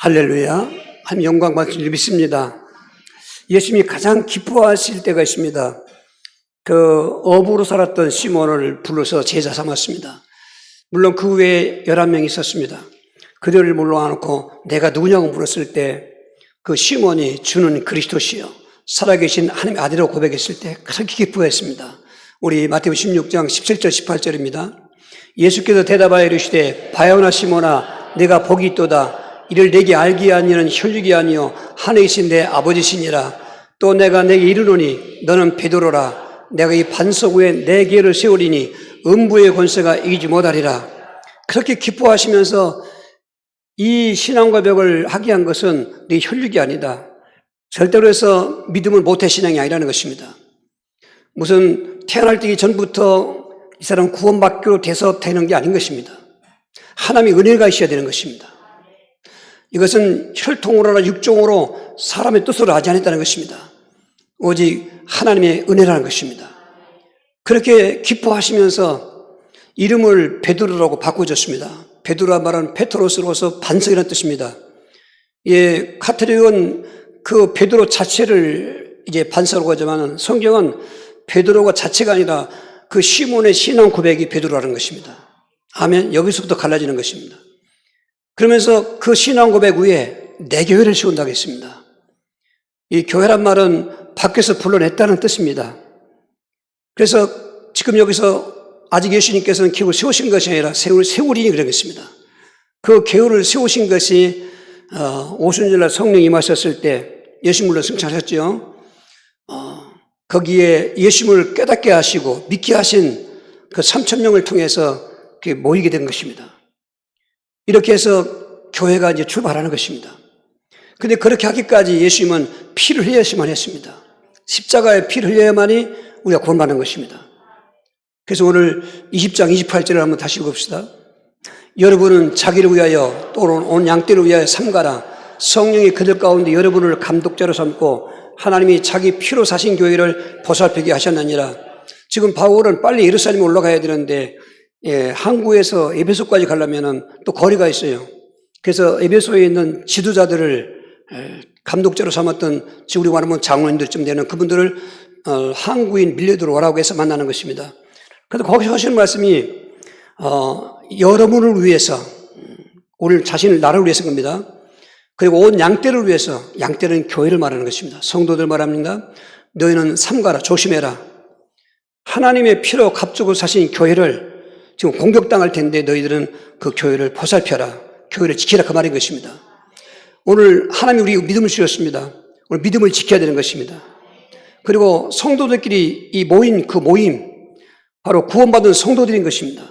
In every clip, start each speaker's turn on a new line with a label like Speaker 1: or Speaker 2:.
Speaker 1: 할렐루야. 하나님 영광 받으실 줄 믿습니다. 예수님이 가장 기뻐하실 때가 있습니다. 어부로 살았던 시몬을 불러서 제자 삼았습니다. 물론 그 외에 11명이 있었습니다. 그들을 불러놓고 내가 누구냐고 물었을 때 그 시몬이 주는 그리스도시요 살아계신 하나님의 아들이라고 고백했을 때 그렇게 기뻐했습니다. 우리 마태복음 16장 17절 18절입니다. 예수께서 대답하여 이르시되 바요나 시몬아 내가 복이 있도다. 이를 내게 알게 한 이는 혈육이 아니요 하늘에 계신 내 아버지시니라. 또 내가 내게 이르노니 너는 베드로라. 내가 이 반석 위에 내 계를 세우리니 음부의 권세가 이기지 못하리라. 그렇게 기뻐하시면서 이 신앙과 벽을 하게 한 것은 네 혈육이 아니다. 절대로 해서 믿음은 모태 신앙이 아니라는 것입니다. 무슨 태어날 전부터 이 사람 구원받기로 돼서 되는 게 아닌 것입니다. 하나님의 은혜가 있어야 되는 것입니다. 이것은 혈통으로나 육종으로 사람의 뜻으로 하지 않았다는 것입니다. 오직 하나님의 은혜라는 것입니다. 그렇게 기뻐하시면서 이름을 베드로라고 바꿔줬습니다. 베드로란 말은 페트로스로서 반석이라는 뜻입니다. 예, 카톨릭은 그 베드로 자체를 이제 반석으로 하지만 성경은 베드로가 자체가 아니라 그 시몬의 신앙 고백이 베드로라는 것입니다. 아멘. 여기서부터 갈라지는 것입니다. 그러면서 그 신앙 고백 위에 내 교회를 세운다고 했습니다. 이 교회란 말은 밖에서 불러냈다는 뜻입니다. 그래서 지금 여기서 아직 예수님께서는 기업을 세우신 것이 아니라 세우리니 그러겠습니다. 그 계율을 세우신 것이 오순절날 성령이 임하셨을 때 예수님 물론 승천하셨죠. 거기에 예수님을 깨닫게 하시고 믿게 하신 그 3,000명을 통해서 모이게 된 것입니다. 이렇게 해서 교회가 이제 출발하는 것입니다. 근데 그렇게 하기까지 예수님은 피를 흘려야만 했습니다. 십자가에 피를 흘려야만이 우리가 구원받는 것입니다. 그래서 오늘 20장 28절을 한번 다시 읽읍시다. 여러분은 자기를 위하여 또는 온 양떼를 위하여 삼가라. 성령이 그들 가운데 여러분을 감독자로 삼고 하나님이 자기 피로 사신 교회를 보살피게 하셨느니라. 지금 바울은 빨리 예루살렘에 올라가야 되는데 항구에서 에베소까지 가려면 또 거리가 있어요. 그래서 에베소에 있는 지도자들을 감독자로 삼았던 지금 우리 말하면 장로님들쯤 되는 그분들을 항구인 밀려 들어오라고 해서 만나는 것입니다. 그래서 거기서 하시는 말씀이 여러분을 위해서 우리 자신을 나를 위해서 겁니다. 그리고 온 양떼를 위해서 양떼는 교회를 말하는 것입니다. 성도들 말합니다. 너희는 삼가라 조심해라. 하나님의 피로 값주고 사신 교회를 지금 공격당할 텐데 너희들은 그 교회를 보살펴라. 교회를 지키라 그 말인 것입니다. 오늘 하나님이 우리 믿음을 주셨습니다. 오늘 믿음을 지켜야 되는 것입니다. 그리고 성도들끼리 이 모인 그 모임 바로 구원받은 성도들인 것입니다.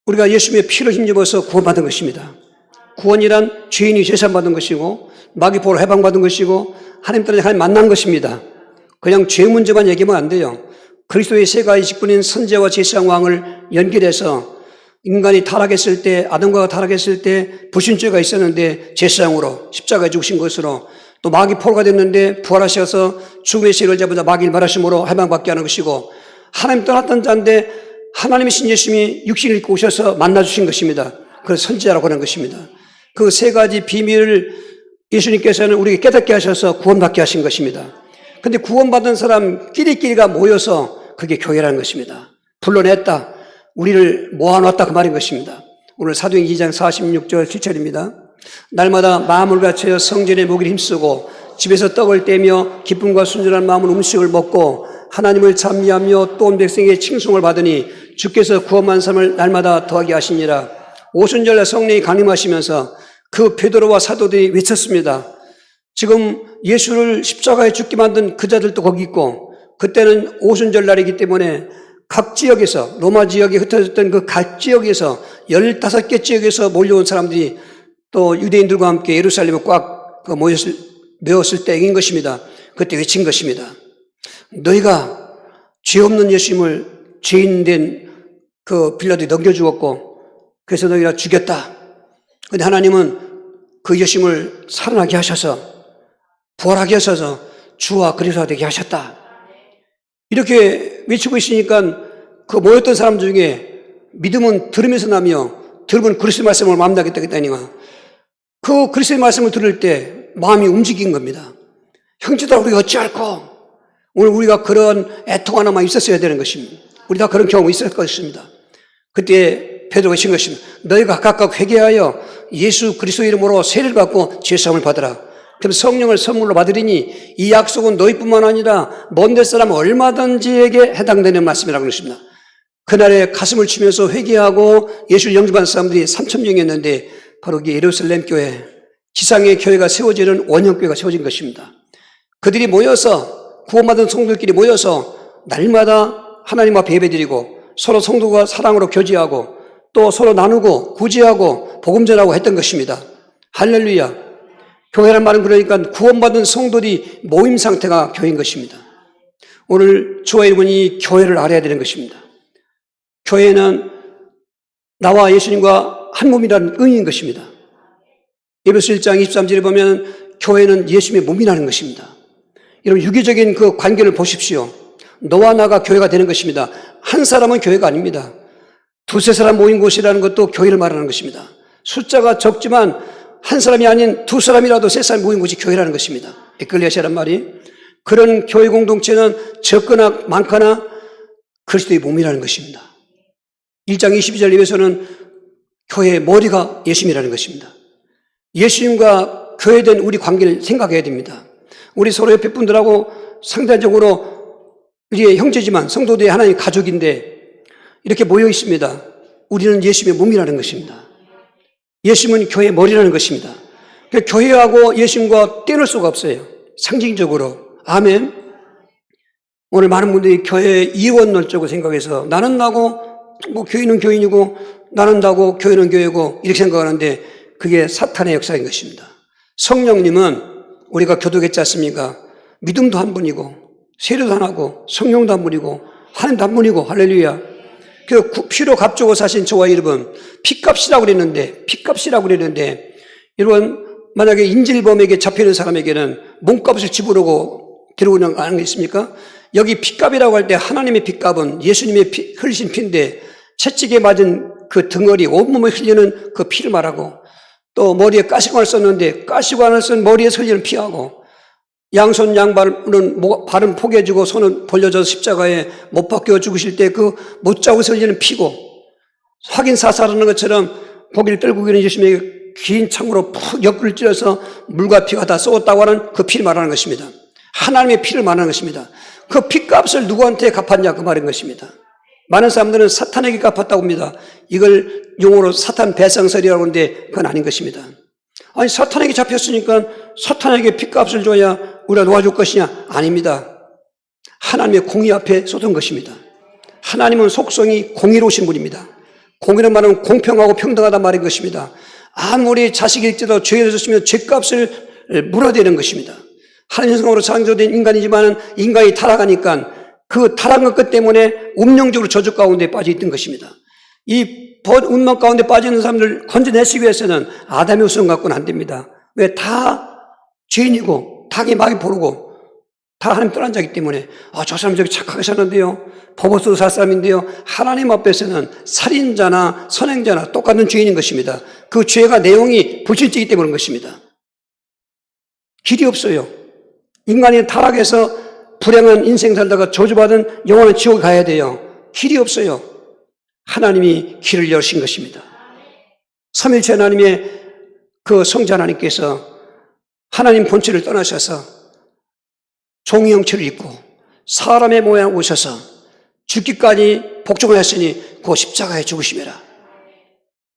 Speaker 1: 우리가 예수님의 피를 힘입어서 구원받은 것입니다. 구원이란 죄인이 제사받은 것이고 마귀포로 해방받은 것이고 하나님 따라 하나님 만난 것입니다. 그냥 죄 문제만 얘기하면 안 돼요. 그리스도의 세 가지 직분인 선제와 제사장 왕을 연결해서 인간이 타락했을 때 아담과 타락했을 때 불신죄가 있었는데 제사장으로 십자가에 죽으신 것으로 또 마귀포로가 됐는데 부활하셔서 죽음의 세를 잡으자 마귀를 말하심으로 해방받게 하는 것이고 하나님 떠났던 자인데 하나님이신 예수님이 육신을 입고 오셔서 만나주신 것입니다. 그래서 선지자라고 하는 것입니다. 그 세 가지 비밀을 예수님께서는 우리에게 깨닫게 하셔서 구원받게 하신 것입니다. 그런데 구원받은 사람 끼리끼리가 모여서 그게 교회라는 것입니다. 불러냈다. 우리를 모아놨다 그 말인 것입니다. 오늘 사도행 2장 46절 7절입니다. 날마다 마음을 갖춰 성전에 모기를 힘쓰고 집에서 떡을 떼며 기쁨과 순전한 마음으로 음식을 먹고 하나님을 찬미하며 또 온 백성에게 칭송을 받으니 주께서 구원한 사람을 날마다 더하게 하시니라. 오순절날 성령이 강림하시면서 그 베드로와 사도들이 외쳤습니다. 지금 예수를 십자가에 죽게 만든 그 자들도 거기 있고 그때는 오순절날이기 때문에 각 지역에서 로마 지역에 흩어졌던 그 각 지역에서 15개 지역에서 몰려온 사람들이 또 유대인들과 함께 예루살렘에 꽉 모였을 때인 것입니다. 그때 외친 것입니다. 너희가 죄 없는 예수님을 죄인된 그 빌라도에 넘겨주었고 그래서 너희가 죽였다. 그런데 하나님은 그 예수님을 살아나게 하셔서 부활하게 하셔서 주와 그리스도가 되게 하셨다. 이렇게 외치고 있으니까 그 모였던 사람 중에 믿음은 들으면서 나며 들으면 그리스도 말씀을 만나겠다 했다니까 그 그리스도의 말씀을 들을 때 마음이 움직인 겁니다. 형제들 우리가 어찌할꼬? 오늘 우리가 그런 애통 하나만 있었어야 되는 것입니다. 우리 다 그런 경험이 있을 것입니다. 그때 베드로가 신 것입니다. 너희가 각각 회개하여 예수 그리스도 이름으로 세례를 받고 죄사함을 받으라. 그럼 성령을 선물로 받으리니 이 약속은 너희뿐만 아니라 먼 데 사람 얼마든지에게 해당되는 말씀이라고 그랬습니다. 그날에 가슴을 치면서 회개하고 예수를 영접한 사람들이 3,000명이었는데 바로 이게 예루살렘 교회, 지상의 교회가 세워지는 원형교회가 세워진 것입니다. 그들이 모여서 구원받은 성도들끼리 모여서 날마다 하나님 앞에 예배드리고 서로 성도가 사랑으로 교제하고 또 서로 나누고 구제하고 복음 전하고 했던 것입니다. 할렐루야. 교회란 말은 그러니까 구원받은 성도들이 모임 상태가 교회인 것입니다. 오늘 주와 여러분이 교회를 알아야 되는 것입니다. 교회는 나와 예수님과 한 몸이라는 의미인 것입니다. 에베소 1장 23절에 보면 교회는 예수님의 몸이라는 것입니다. 여러분 유기적인 그 관계를 보십시오. 너와 나가 교회가 되는 것입니다. 한 사람은 교회가 아닙니다. 두세 사람 모인 곳이라는 것도 교회를 말하는 것입니다. 숫자가 적지만 한 사람이 아닌 두 사람이라도 세 사람이 모인 곳이 교회라는 것입니다. 에클레시아란 말이. 그런 교회 공동체는 적거나 많거나 그리스도의 몸이라는 것입니다. 1장 22절 입에서는 교회의 머리가 예수님이라는 것입니다. 예수님과 교회된 우리 관계를 생각해야 됩니다. 우리 서로 옆에 분들하고 상대적으로 우리의 형제지만 성도들의 하나님의 가족인데 이렇게 모여 있습니다. 우리는 예수님의 몸이라는 것입니다. 예수님은 교회의 머리라는 것입니다. 교회하고 예수님과 떼놓을 수가 없어요. 상징적으로. 아멘. 오늘 많은 분들이 교회의 이원론적으로 생각해서 나는 나고 뭐 교인은 교인이고 나는 나고 교회는 교회고 이렇게 생각하는데 그게 사탄의 역사인 것입니다. 성령님은 우리가 교독했지 않습니까? 믿음도 한 분이고 세례도 하나고 성령도 한 분이고 하나님도 한 분이고 할렐루야. 그 피로 값주고 사신 저와 여러분 피값이라고 그랬는데 여러분 만약에 인질범에게 잡히는 사람에게는 몸값을 지불하고 데려오는 거 아니겠습니까? 여기 피값이라고 할 때 하나님의 피값은 예수님의 흘리신 피인데 채찍에 맞은 그 등어리 온몸에 흘리는 그 피를 말하고 또 머리에 가시관을 썼는데 가시관을 쓴 머리에서 흘리는 피하고 양손 양발은 발은 포개지고 손은 벌려져서 십자가에 못 박혀 죽으실 때 그 못자국에서 흘리는 피고 확인 사살하는 것처럼 고기를 떨고 계는 예수님에게 긴 창으로 푹 옆구리를 찔러서 물과 피가 다 쏟았다고 하는 그 피를 말하는 것입니다. 하나님의 피를 말하는 것입니다. 그 피값을 누구한테 갚았냐 그 말인 것입니다. 많은 사람들은 사탄에게 갚았다고 합니다. 이걸 용어로 사탄 배상설이라고 하는데 그건 아닌 것입니다. 아니 사탄에게 잡혔으니까 사탄에게 피값을 줘야 우리가 놓아줄 것이냐? 아닙니다. 하나님의 공의 앞에 쏟은 것입니다. 하나님은 속성이 공의로우신 분입니다. 공의란 말은 공평하고 평등하단 말인 것입니다. 아무리 자식일지라도 죄를 졌으면 죄값을 물어야 되는 것입니다. 하나님 성으로 창조된 인간이지만 인간이 타락하니까 그 타락한 것 때문에 운명적으로 저주 가운데 빠져 있던 것입니다. 이 운명 가운데 빠지는 사람들 건져내시기 위해서는 아담의 우선 갖고는 안 됩니다. 왜? 다 죄인이고 닭이 막이 보르고 다 하나님 떠난 자이기 때문에 저 사람 저기 착하게 사는데요. 법 없어도 살 사람인데요. 하나님 앞에서는 살인자나 선행자나 똑같은 죄인인 것입니다. 그 죄가 내용이 불신죄이기 때문에 그런 것입니다. 길이 없어요. 인간이 타락해서 불행한 인생 살다가 저주받은 영원한 지옥에 가야 돼요. 길이 없어요. 하나님이 길을 여신 것입니다. 삼일체 하나님의 그 성자 하나님께서 하나님 본체를 떠나셔서 종의 형체를 입고 사람의 모양을 오셔서 죽기까지 복종하였으니 그 십자가에 죽으심이라.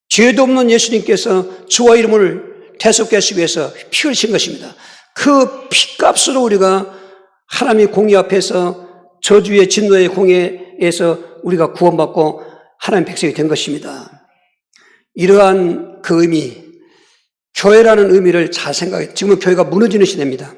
Speaker 1: 죄도 없는 예수님께서 주와 이름을 대속케 하시기 위해서 피 흘리신 것입니다. 그 피값으로 우리가 하나님의 공의 앞에서 저주의 진노의 공의에서 우리가 구원받고 하나님 백성이 된 것입니다. 이러한 그 의미, 교회라는 의미를 잘 생각해. 지금은 교회가 무너지는 시대입니다.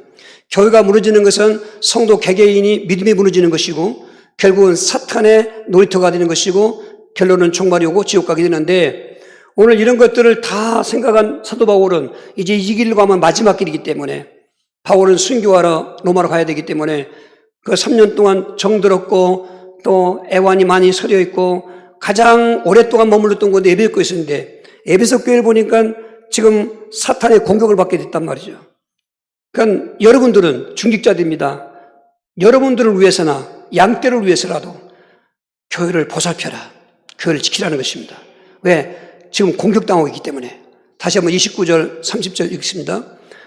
Speaker 1: 교회가 무너지는 것은 성도 개개인이 믿음이 무너지는 것이고 결국은 사탄의 놀이터가 되는 것이고 결론은 종말이 오고 지옥 가게 되는데 오늘 이런 것들을 다 생각한 사도 바울은 이제 이 길로 가면 마지막 길이기 때문에 바울은 순교하러 로마로 가야 되기 때문에 그 3년 동안 정들었고 또 애환이 많이 서려 있고 가장 오랫동안 머물렀던 곳에 에베소 교회를 있었는데 에베소 교회를 보니까 지금 사탄의 공격을 받게 됐단 말이죠. 그러니까 여러분들은 중직자들입니다. 여러분들을 위해서나 양떼를 위해서라도 교회를 보살펴라. 교회를 지키라는 것입니다. 왜? 지금 공격당하고 있기 때문에. 다시 한번 29절, 30절 읽습니다.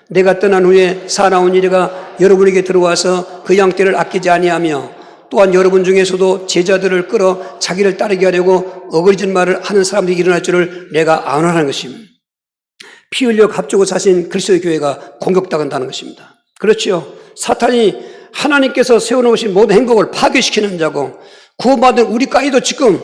Speaker 1: 내가 떠난 후에 사나운 이리가 여러분에게 들어와서 그 양떼를 아끼지 아니하며 또한 여러분 중에서도 제자들을 끌어 자기를 따르게 하려고 어거리진 말을 하는 사람들이 일어날 줄을 내가 아노라는 것입니다. 피 흘려 값주고 사신 그리스도의 교회가 공격당한다는 것입니다. 그렇죠. 사탄이 하나님께서 세워놓으신 모든 행복을 파괴시키는 자고 구원받은 우리까지도 지금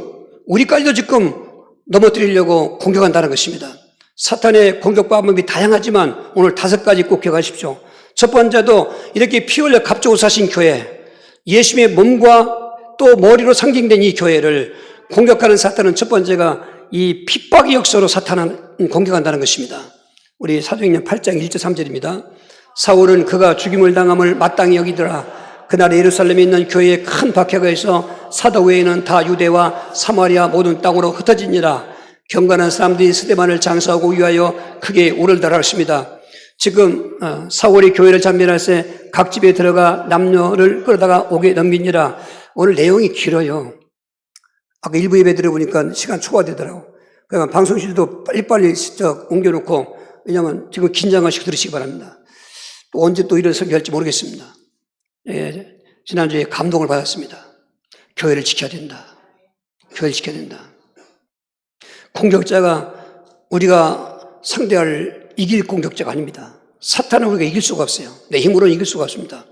Speaker 1: 넘어뜨리려고 공격한다는 것입니다. 사탄의 공격 방법이 다양하지만 오늘 5가지 꼭 기억하십시오. 첫 번째도 이렇게 피 흘려 값주고 사신 교회, 예수님의 몸과 또 머리로 상징된 이 교회를 공격하는 사탄은 첫 번째가 이 핍박의 역사로 사탄은 공격한다는 것입니다. 우리 사도행전 8장 1절 3절입니다. 사울은 그가 죽임을 당함을 마땅히 여기더라. 그날 예루살렘에 있는 교회에 큰 박해가 있어 사도 외에는 다 유대와 사마리아 모든 땅으로 흩어지니라. 경건한 사람들이 스데반을 장사하고 위하여 크게 울을 달았습니다. 지금 사울이 교회를 잠멸할 때 각 집에 들어가 남녀를 끌어다가 옥에 넘기니라. 오늘 내용이 길어요. 아까 일부 예배 들어보니까 시간 초과되더라고. 그러니까 방송실도 빨리빨리 옮겨놓고, 왜냐하면 지금 긴장하시고 들으시기 바랍니다. 또 언제 또 이런 설교할지 모르겠습니다. 예, 지난주에 감동을 받았습니다. 교회를 지켜야 된다. 교회를 지켜야 된다. 공격자가 우리가 상대할 이길 공격자가 아닙니다. 사탄은 우리가 이길 수가 없어요. 내 힘으로는 이길 수가 없습니다.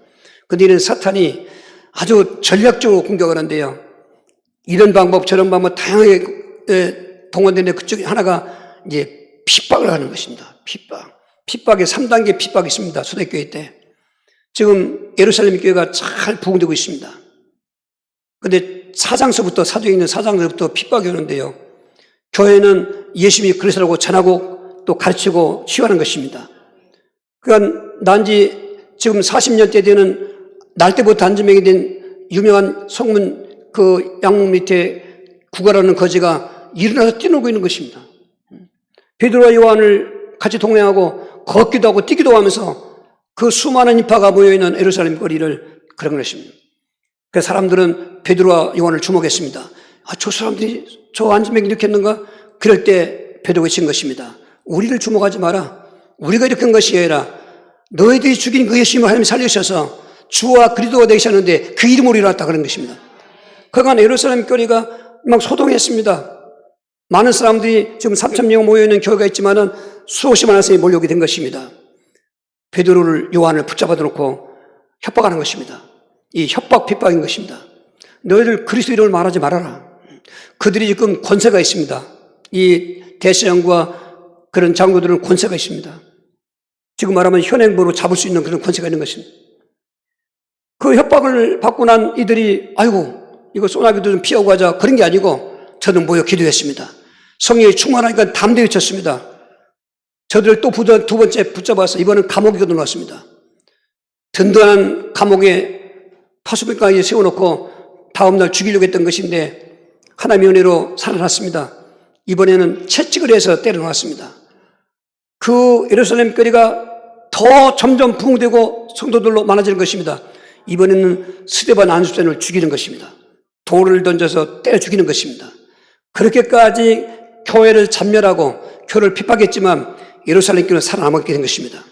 Speaker 1: 그런데 이런 사탄이 아주 전략적으로 공격하는데요. 이런 방법 저런 방법 다양하게 동원되는데 그 중에 하나가 이제 핍박을 하는 것입니다. 핍박의 3단계 핍박이 있습니다. 초대교회 때. 지금 예루살렘 교회가 잘 부흥되고 있습니다. 그런데 사도행전 4장서부터 핍박이 오는데요. 교회는 예수님이 그리스도라고 전하고 또 가르치고 치유하는 것입니다. 그러니까 난지 지금 40년째 되는 날 때부터 안전명이 된 유명한 성문 그 양문 밑에 구가라는 거지가 일어나서 뛰놀고 있는 것입니다. 베드로와 요한을 같이 동행하고 걷기도 하고 뛰기도 하면서 그 수많은 인파가 모여있는 예루살렘 거리를 그런 것입니다. 그래서 사람들은 베드로와 요한을 주목했습니다. 저 사람들이 저 안전명이 이렇게 했는가? 그럴 때 베드로가 외친 것입니다. 우리를 주목하지 마라. 우리가 일으킨 것이 아니라 너희들이 죽인 그 예수님을 하나님이 살리셔서 주와 그리스도가 되셨는데 그 이름으로 일어났다 그런 것입니다. 그간 예루살렘 거리가 막 소동했습니다. 많은 사람들이 지금 3,000명 모여있는 교회가 있지만은 수없이 많은 사람이 몰려오게 된 것입니다. 베드로를 요한을 붙잡아 놓고 협박하는 것입니다. 이 협박 핍박인 것입니다. 너희들 그리스도 이름을 말하지 말아라. 그들이 지금 권세가 있습니다. 이 대서양과 그런 장로들은 권세가 있습니다. 지금 말하면 현행범으로 잡을 수 있는 그런 권세가 있는 것입니다. 그 협박을 받고 난 이들이 아이고 이거 소나기도 좀 피하고 가자 그런 게 아니고 저는 모여 기도했습니다. 성령이 충만하니까 담대히 쳤습니다. 저들을 또 두 번째 붙잡아서 이번엔 감옥에 넣어놨습니다. 든든한 감옥에 파수병까지 세워놓고 다음날 죽이려고 했던 것인데 하나님의 은혜로 살아났습니다. 이번에는 채찍을 해서 때려놓았습니다. 그 예루살렘 거리가 더 점점 부흥되고 성도들로 많아지는 것입니다. 이번에는 스데반 안수자를 죽이는 것입니다. 돌을 던져서 때려 죽이는 것입니다. 그렇게까지 교회를 잔멸하고 교회를 핍박했지만 예루살렘 교회는 살아남았게 된 것입니다.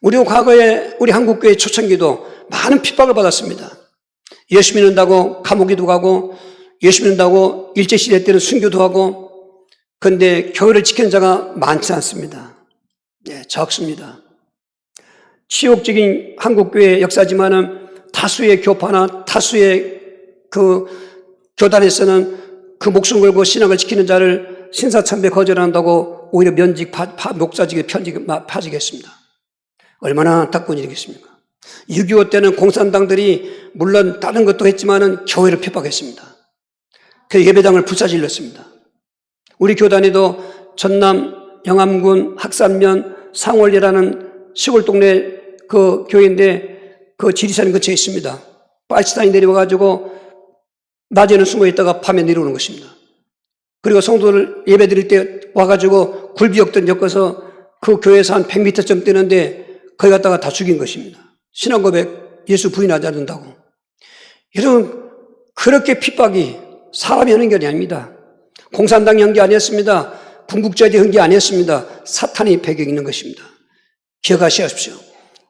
Speaker 1: 우리가 과거에 우리 한국교회 초창기도 많은 핍박을 받았습니다. 예수 믿는다고 감옥에도 가고 예수 믿는다고 일제시대 때는 순교도 하고 그런데 교회를 지키는 자가 많지 않습니다. 네, 적습니다. 치욕적인 한국교회 역사지만은 다수의 교파나 다수의 그 교단에서는 그 목숨 걸고 신앙을 지키는 자를 신사참배 거절한다고 오히려 목사직에 파직했습니다. 얼마나 안타까운 일이겠습니까? 6.25 때는 공산당들이 물론 다른 것도 했지만은 교회를 핍박했습니다. 그 예배당을 부사질렀습니다. 우리 교단에도 전남 영암군 학산면 상월리라는 시골 동네 그 교회인데 그 지리산 근처에 있습니다. 빨치산이 내려와가지고 낮에는 숨어 있다가 밤에 내려오는 것입니다. 그리고 성도들 예배 드릴 때 와가지고 굴비역들 엮어서 그 교회에서 한 100m쯤 뛰는데 거기 갔다가 다 죽인 것입니다. 신앙 고백 예수 부인하지 않는다고. 여러분, 그렇게 핍박이 사람이 하는 게 아닙니다. 공산당이 한 게 아니었습니다. 군국주의자들이 한 게 아니었습니다. 사탄이 배경이 있는 것입니다. 기억하십시오.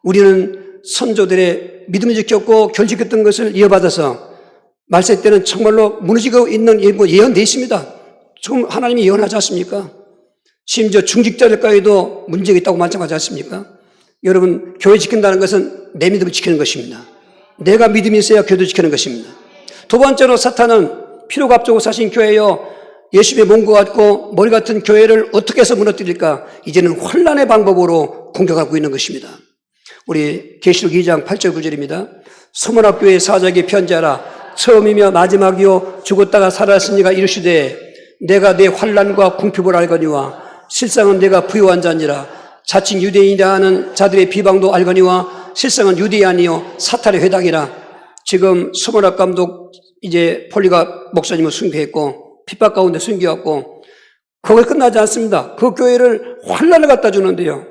Speaker 1: 우리는 선조들의 믿음을 지켰고 결직했던 것을 이어받아서 말세 때는 정말로 무너지고 있는 예언되어 있습니다. 지금 하나님이 예언하지 않습니까? 심지어 중직자들까지도 문제가 있다고 말씀하지 않습니까? 여러분, 교회 지킨다는 것은 내 믿음을 지키는 것입니다. 내가 믿음이 있어야 교회도 지키는 것입니다. 두 번째로 사탄은 피로 값주고 사신 교회여 예수님의 몸과 같고 머리 같은 교회를 어떻게 해서 무너뜨릴까? 이제는 혼란의 방법으로 공격하고 있는 것입니다. 우리 계시록 2장 8절 9절입니다. 소문학교의 사자에게 편지하라. 처음이며 마지막이요 죽었다가 살았으니가 이르시되 내가 내 환난과 궁핍을 알거니와 실상은 내가 부유한 자니라. 자칭 유대인이라 하는 자들의 비방도 알거니와 실상은 유대인이 아니요 사탄의 회당이라. 지금 소문학 감독 이제 폴리가 목사님을 순교했고 핍박 가운데 순교했고 그걸 끝나지 않습니다. 그 교회를 환난을 갖다 주는데요.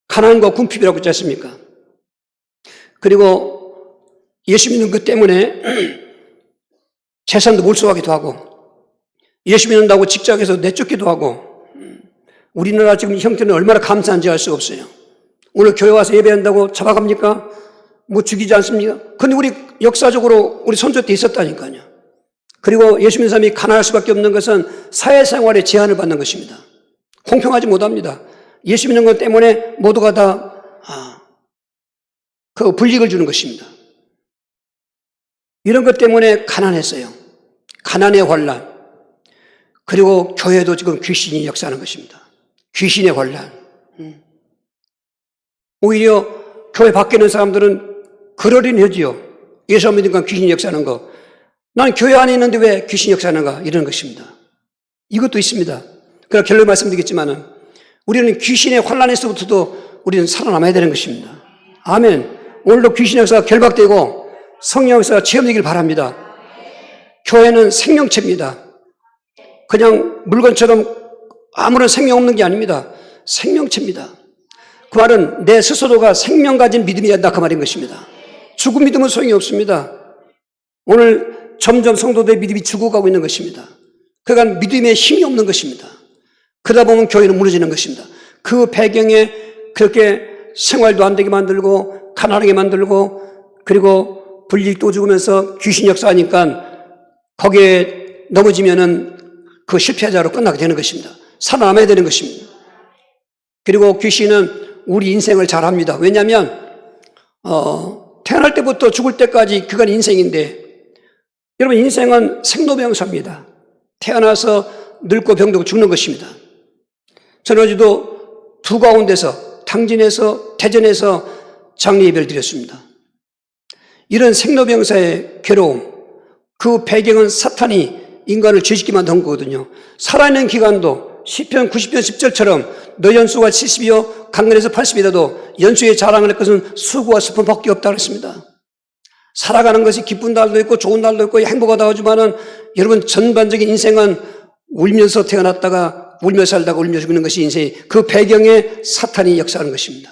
Speaker 1: 가난과 궁핍이라고 했지 않습니까? 그리고 예수 믿는 것 때문에 재산도 몰수하기도 하고 예수 믿는다고 직장에서 내쫓기도 하고 우리나라 지금 이 형태는 얼마나 감사한지 알 수가 없어요. 오늘 교회 와서 예배한다고 잡아갑니까? 뭐 죽이지 않습니까? 근데 우리 역사적으로 우리 선조 때 있었다니까요. 그리고 예수 믿는 사람이 가난할 수밖에 없는 것은 사회생활에 제한을 받는 것입니다. 공평하지 못합니다. 예수 믿는 것 때문에 모두가 다 그 불이익을 주는 것입니다. 이런 것 때문에 가난했어요. 가난의 환란. 그리고 교회도 지금 귀신이 역사하는 것입니다. 귀신의 환란. 오히려 교회 밖에 있는 사람들은 그러려니 하지요. 예수 안 믿으니까 귀신이 역사하는 거. 난 교회 안에 있는데 왜 귀신이 역사하는가? 이런 것입니다. 이것도 있습니다. 그러나 결론 말씀드리겠지만은 우리는 귀신의 환란에서부터도 우리는 살아남아야 되는 것입니다. 아멘. 오늘도 귀신 역사가 결박되고 성령 역사가 체험되길 바랍니다. 교회는 생명체입니다. 그냥 물건처럼 아무런 생명 없는 게 아닙니다. 생명체입니다. 그 말은 내 스스로가 생명 가진 믿음이 된다 그 말인 것입니다. 죽은 믿음은 소용이 없습니다. 오늘 점점 성도들의 믿음이 죽어가고 있는 것입니다. 그러니까 믿음에 힘이 없는 것입니다. 그러다 보면 교회는 무너지는 것입니다. 그 배경에 그렇게 생활도 안 되게 만들고 가난하게 만들고 그리고 불이익도 주면서 귀신 역사하니까 거기에 넘어지면은 그 실패자로 끝나게 되는 것입니다. 살아남아야 되는 것입니다. 그리고 귀신은 우리 인생을 잘합니다. 왜냐하면 태어날 때부터 죽을 때까지 그건 인생인데 여러분 인생은 생로병사입니다. 태어나서 늙고 병들고 죽는 것입니다. 저는 어제도 두 가운데서 당진에서 대전에서 장례 예배를 드렸습니다. 이런 생로병사의 괴로움, 그 배경은 사탄이 인간을 죄짓게 만든 거거든요. 살아있는 기간도 시편 90편 10절처럼 너 연수가 70이요 강건해서 80이라도 연수의 자랑을 할 것은 수고와 슬픔밖에 없다고 했습니다. 살아가는 것이 기쁜 날도 있고 좋은 날도 있고 행복하다고 하지만은 여러분 전반적인 인생은 울면서 태어났다가 울며 살다가 울며 죽는 것이 인생이 그 배경에 사탄이 역사하는 것입니다.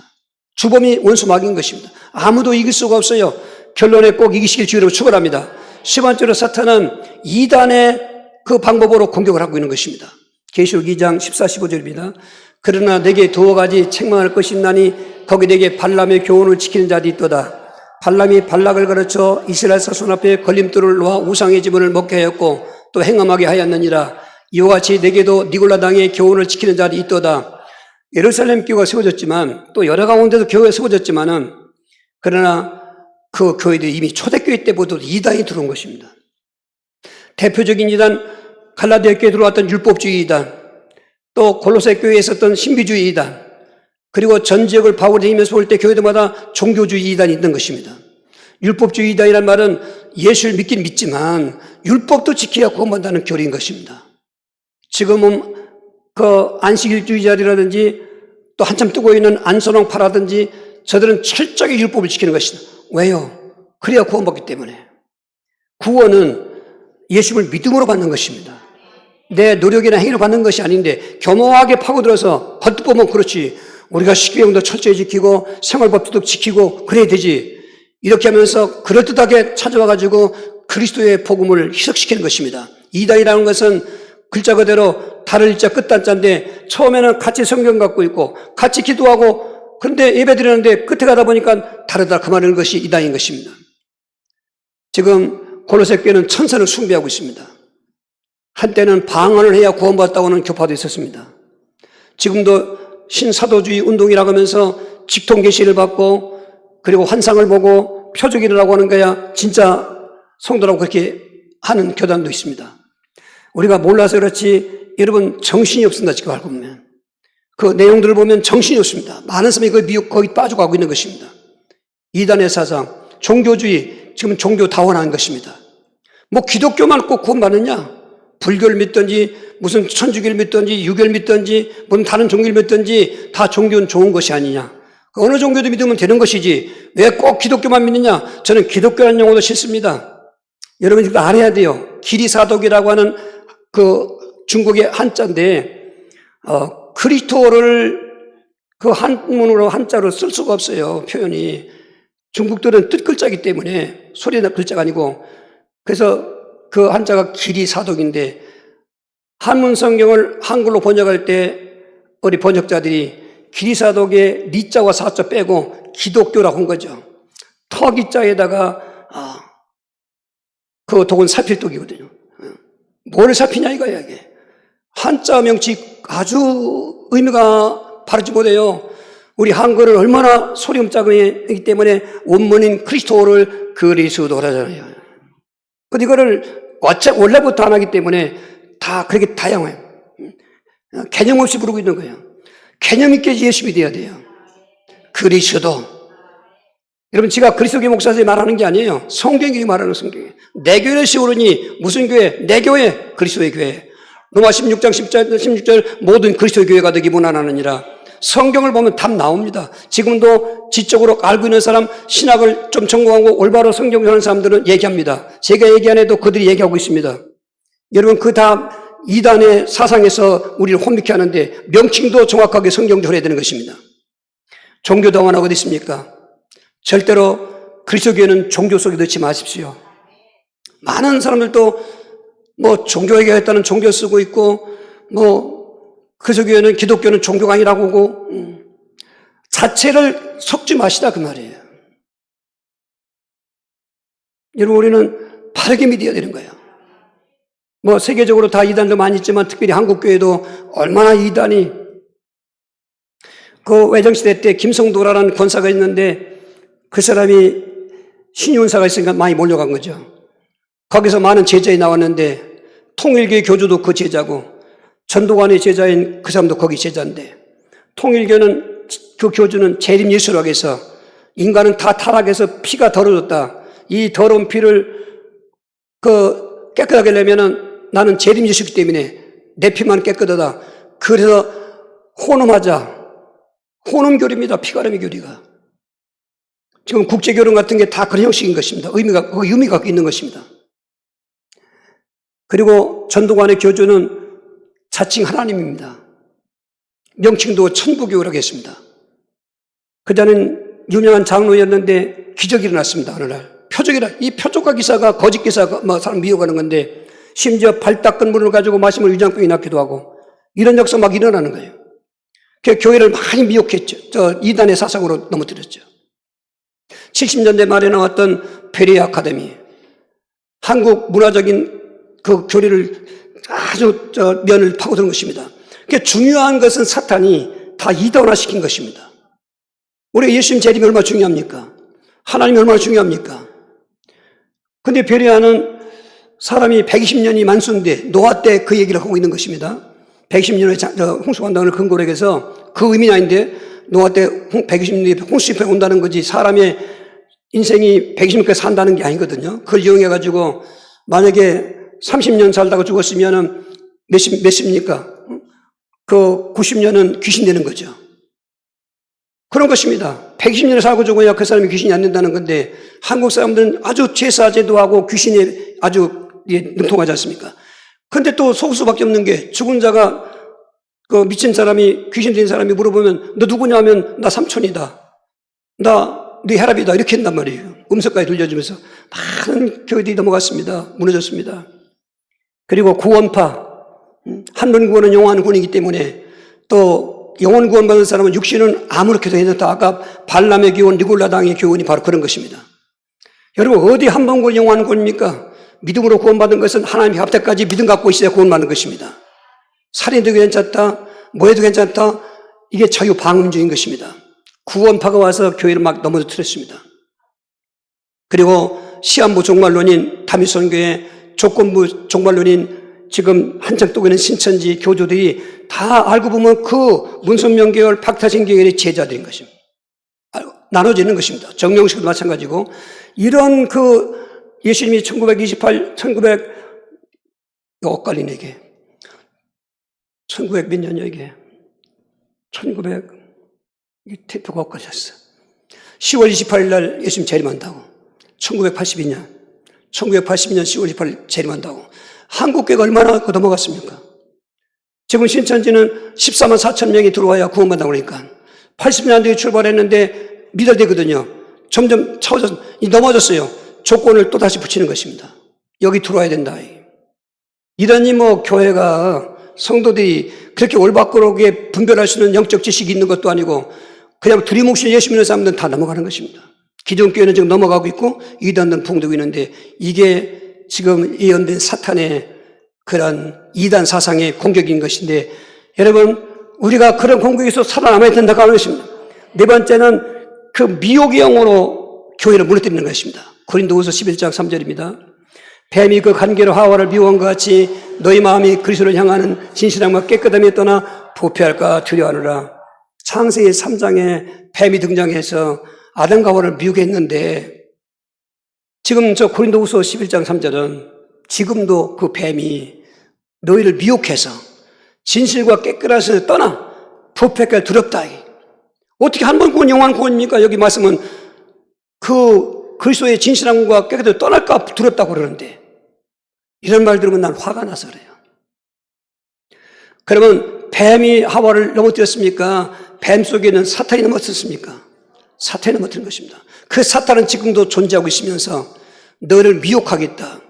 Speaker 1: 주범이 원수 마귀인 것입니다. 아무도 이길 수가 없어요. 결론에 꼭 이기시길 주의로 축원합니다. 세 번째로 사탄은 이단의 그 방법으로 공격을 하고 있는 것입니다. 계시록 2장 14, 15절입니다. 그러나 내게 두어 가지 책망할 것이 있나니 거기 내게 발람의 교훈을 지키는 자들이 있도다. 발람이 발락을 가르쳐 이스라엘 사손 앞에 걸림돌을 놓아 우상의 지분을 먹게 하였고 또 행함하게 하였느니라. 이와 같이 내게도 니골라 당의 교훈을 지키는 자들이 있도다. 예루살렘 교회가 세워졌지만 또 여러 가운데도 교회가 세워졌지만은 그러나 그 교회들이 이미 초대교회 때부터 이단이 들어온 것입니다. 대표적인 이단 갈라디아 교회에 들어왔던 율법주의 이단, 또 골로새 교회에 있었던 신비주의 이단, 그리고 전 지역을 바울이 다니면서 볼 때 교회들마다 종교주의 이단이 있는 것입니다. 율법주의 이단이란 말은 예수를 믿긴 믿지만 율법도 지켜야 구원받는다는 교리인 것입니다. 지금은 그 안식일주의자들이라든지 또 한참 뜨고 있는 안선홍파라든지 저들은 철저하게 율법을 지키는 것이다. 왜요? 그래야 구원받기 때문에. 구원은 예수를 믿음으로 받는 것입니다. 내 노력이나 행위로 받는 것이 아닌데 교묘하게 파고들어서 겉도 보면 그렇지. 우리가 식비용도 철저히 지키고 생활법도 지키고 그래야 되지. 이렇게 하면서 그럴듯하게 찾아와가지고 그리스도의 복음을 희석시키는 것입니다. 이단이라는 것은 글자 그대로 달을 일자 끝단자인데 처음에는 같이 성경 갖고 있고 같이 기도하고 그런데 예배 드리는데 끝에 가다 보니까 다르다 그 말하는 것이 이단인 것입니다. 지금 골로새 교회는 천사를 숭배하고 있습니다. 한때는 방언을 해야 구원받았다고 하는 교파도 있었습니다. 지금도 신사도주의 운동이라고 하면서 직통계시를 받고 그리고 환상을 보고 표적이라고 하는 거야 진짜 성도라고 그렇게 하는 교단도 있습니다. 우리가 몰라서 그렇지 여러분 정신이 없습니다. 지금 알고 보면 그 내용들을 보면 정신이 없습니다. 많은 사람이 거기 빠져가고 있는 것입니다. 이단의 사상, 종교주의, 지금 종교 다원한 것입니다. 뭐 기독교만 꼭 구원받느냐? 불교를 믿든지 무슨 천주교를 믿든지 유교를 믿든지 무슨 다른 종교를 믿든지 다 종교는 좋은 것이 아니냐. 어느 종교도 믿으면 되는 것이지 왜 꼭 기독교만 믿느냐. 저는 기독교라는 용어도 싫습니다. 여러분 이거 알아야 돼요. 기리사독이라고 하는 그 중국의 한자인데 그리스도를 그 한문으로 한자로 쓸 수가 없어요. 표현이. 중국들은 뜻글자이기 때문에 소리나 글자가 아니고 그래서 그 한자가 기리사독인데 한문 성경을 한글로 번역할 때 우리 번역자들이 기리사독의 리자와 사자 빼고 기독교라고 한 거죠. 터기자에다가 그 독은 살필독이거든요. 뭘 살피냐 이거야 이게. 한자 명칭 아주 의미가 바르지 못해요. 우리 한글은 얼마나 소리음자이기 때문에 원문인 그리스도를 그리스도라잖아요. 근데 이거를 원래부터 안 하기 때문에 다 그렇게 다양해요. 개념 없이 부르고 있는 거예요. 개념 있게 예수님이 돼야 돼요. 그리스도. 여러분 제가 그리스도교 목사들이 말하는 게 아니에요. 성경이 말하는 성경이에요. 내 교회를 세우르니 무슨 교회? 내 교회, 그리스도의 교회. 로마 16장 16절 모든 그리스도의 교회가 되기 원하느니라. 성경을 보면 답 나옵니다. 지금도 지적으로 알고 있는 사람, 신학을 좀 전공하고 올바로 성경을 하는 사람들은 얘기합니다. 제가 얘기 안 해도 그들이 얘기하고 있습니다. 여러분 그 답 이단의 사상에서 우리를 혼미케 하는데 명칭도 정확하게 성경적으로 해야 되는 것입니다. 종교다원하고 어디 있습니까? 절대로 그리스도교회는 종교 속에 넣지 마십시오. 많은 사람들도 뭐 종교 얘기했다는 종교 쓰고 있고 뭐 그리스도교회는 기독교는 종교가 아니라고 하고 자체를 섞지 마시다 그 말이에요. 여러분 우리는 바르게 믿어야 되는 거예요. 뭐 세계적으로 다 이단도 많이 있지만 특별히 한국교회도 얼마나 이단이 그 외정시대 때 김성도라는 권사가 있는데 그 사람이 신윤사가 있으니까 많이 몰려간 거죠. 거기서 많은 제자이 나왔는데 통일교의 교주도 그 제자고 전도관의 제자인 그 사람도 거기 제자인데 통일교는 그 교주는 재림 예수라고 해서 인간은 다 타락해서 피가 더러워졌다. 이 더러운 피를 깨끗하게 하려면은 나는 재림 예수이기 때문에 내 피만 깨끗하다. 그래서 혼음하자. 혼음교리입니다. 피가름의 교리가. 지금 국제결혼 같은 게 다 그런 형식인 것입니다. 의미가 있는 것입니다. 그리고 전도관의 교주는 자칭 하나님입니다. 명칭도 천부교라고 했습니다. 그자는 유명한 장로였는데 기적이 일어났습니다. 어느 날. 이 표적과 기사가 거짓 기사가 사람 미혹하는 건데 심지어 발 닦은 물을 가지고 마시면 위장병이 낫기도 하고 이런 역사 막 일어나는 거예요. 그 교회를 많이 미혹했죠. 이단의 사상으로 넘어뜨렸죠. 70년대 말에 나왔던 베레 아카데미. 한국 문화적인 그 교리를 아주 면을 파고드는 것입니다. 그러니까 중요한 것은 사탄이 다 이단화 시킨 것입니다. 우리 예수님 재림이 얼마나 중요합니까? 하나님이 얼마나 중요합니까? 근데 베레아는 사람이 120년이 만수인데 노아 때 그 얘기를 하고 있는 것입니다. 120년의 홍수관당을 근거로 해서 그 의미는 아닌데 노아 때 120년이 홍수집회 온다는 거지 사람의 인생이 120년까지 산다는 게 아니거든요. 그걸 이용해가지고 만약에 30년 살다가 죽었으면은 몇십니까? 그 90년은 귀신 되는 거죠. 그런 것입니다. 120년을 살고 죽어야 그 사람이 귀신이 안 된다는 건데 한국 사람들은 아주 제사제도 하고 귀신에 아주 능통하지 않습니까? 근데 또 속을 수밖에 없는 게 죽은 자가 그 미친 사람이 귀신 들린 사람이 물어보면 너 누구냐 하면 나 삼촌이다. 나 네 혈압이다. 이렇게 한단 말이에요. 음성까지 들려주면서 많은 교회들이 넘어갔습니다. 무너졌습니다. 그리고 구원파. 한 번 구원은 영원 구원이기 때문에 또 영원 구원 받은 사람은 육신은 아무렇게도 괜찮다. 아까 발람의 교훈, 니골라당의 교훈이 바로 그런 것입니다. 여러분 어디 한 번 구원 영원 구원입니까? 믿음으로 구원받은 것은 하나님의 합대까지 믿음 갖고 있어야 구원받는 것입니다. 살인도 괜찮다, 뭐해도 괜찮다, 이게 자유방임주의인 것입니다. 구원파가 와서 교회를 막 넘어뜨렸습니다. 그리고 시한부 종말론인 다미선교회 조건부 종말론인 지금 한창 뜨고 있는 신천지 교주들이 다 알고 보면 그 문선명계열, 박타신계열의 제자들인 것입니다. 나눠지는 것입니다. 정명식도 마찬가지고 이런 그 예수님이 1928, 엇갈리네 이게. 1900 몇 년이요 이게. 이게 대표가 엇갈렸어. 10월 28일 날 예수님 재림한다고. 1982년 10월 28일 재림한다고. 한국교회가 얼마나 넘어갔습니까? 지금 신천지는 14만 4천 명이 들어와야 구원받는다고 그러니까 80년대에 출발했는데 미달되거든요. 점점 차워져서 넘어졌어요. 조건을 또 다시 붙이는 것입니다. 여기 들어와야 된다. 이러니 교회가 성도들이 그렇게 올바르게 분별할 수 있는 영적 지식이 있는 것도 아니고 그냥 두리뭉실 예수 믿는 사람들은 다 넘어가는 것입니다. 기존 교회는 지금 넘어가고 있고 이단은 붕대고 있는데 이게 지금 예언된 사탄의 그런 이단 사상의 공격인 것인데 여러분 우리가 그런 공격에서 살아남아야 된다고 하는 것입니다. 네 번째는 그 미혹의 영으로 교회를 무너뜨리는 것입니다. 고린도후서 11장 3절입니다. 뱀이 그 간계로 하와를 미워한 것 같이 너희 마음이 그리스도를 향하는 진실함과 깨끗함에 떠나 부패할까 두려워하느라. 창세기 3장에 뱀이 등장해서 아담과 하와를 미혹했는데 지금 저 고린도후서 11장 3절은 지금도 그 뱀이 너희를 미혹해서 진실과 깨끗함에서 떠나 부패할까 두렵다. 어떻게 한 번 구원 영원한 구원입니까? 여기 말씀은 그 그리스도의 진실함과 깨끗함을 떠날까 두렵다고 그러는데 이런 말 들으면 난 화가 나서 그래요. 그러면 뱀이 하와를 넘어뜨렸습니까? 뱀 속에는 사탄이 넘어뜨렸습니까? 사탄이 넘어뜨린 것입니다. 그 사탄은 지금도 존재하고 있으면서 너를 미혹하겠다.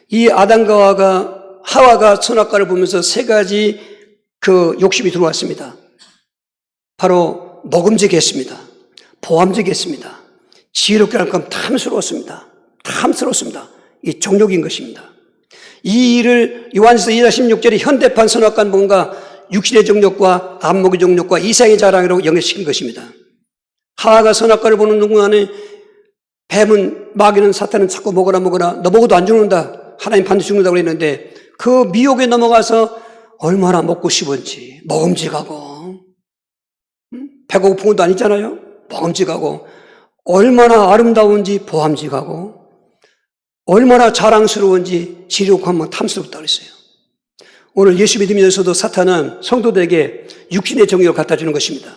Speaker 1: 이 아담과 하와가 선악과를 보면서 세 가지 그 욕심이 들어왔습니다. 바로 먹음직이 했습니다. 보암직이 했습니다. 지혜롭게 할 건 탐스러웠습니다. 이 정욕인 것입니다. 이 일을 요한에서 2장 16절에 현대판 선악과는 뭔가 육신의 정욕과 안목의 정욕과 이상의 자랑으로 연결시킨 것입니다. 하와가 선악과를 보는 동안에 뱀은 마귀는 사탄은 자꾸 먹어라 너 먹어도 안 죽는다. 하나님 반드시 죽는다고 그랬는데 그 미혹에 넘어가서 얼마나 먹고 싶은지 먹음직하고 배고픈 것도 아니잖아요. 먹음직하고 얼마나 아름다운지 보암직하고 얼마나 자랑스러운지 지력하면 탐스럽다 그랬어요. 오늘 예수 믿으면서도 사탄은 성도들에게 육신의 정욕을 갖다 주는 것입니다.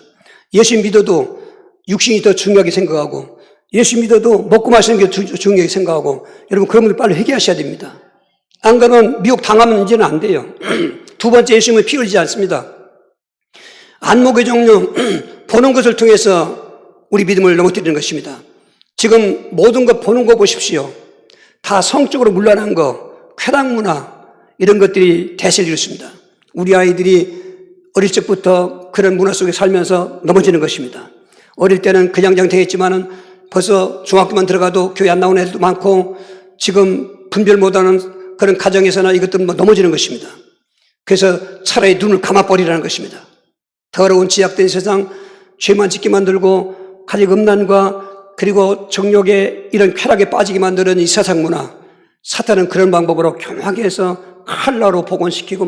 Speaker 1: 예수 믿어도 육신이 더 중요하게 생각하고 예수 믿어도 먹고 마시는 게 중요하게 생각하고 여러분 그런 분들 빨리 회개하셔야 됩니다. 안 그러면 미혹 당하면 이제는 안 돼요. 두 번째 예수님은 피 흘리지 않습니다. 안목의 종류 보는 것을 통해서 우리 믿음을 넘어뜨리는 것입니다. 지금 모든 것 보는 거 보십시오. 다 성적으로 문란한 거, 쾌락문화 이런 것들이 대세를 이뤘습니다. 우리 아이들이 어릴 적부터 그런 문화 속에 살면서 넘어지는 것입니다. 어릴 때는 그냥 되겠지만은 벌써 중학교만 들어가도 교회 안 나오는 애들도 많고 지금 분별 못하는 그런 가정에서나 이것들은 넘어지는 것입니다. 그래서 차라리 눈을 감아버리라는 것입니다. 더러운 지약된 세상, 죄만 짓게 만들고 가족 음란과 그리고 정욕의 이런 쾌락에 빠지게 만드는 이 세상 문화, 사탄은 그런 방법으로 교묘하게 해서 칼라로 복원시키고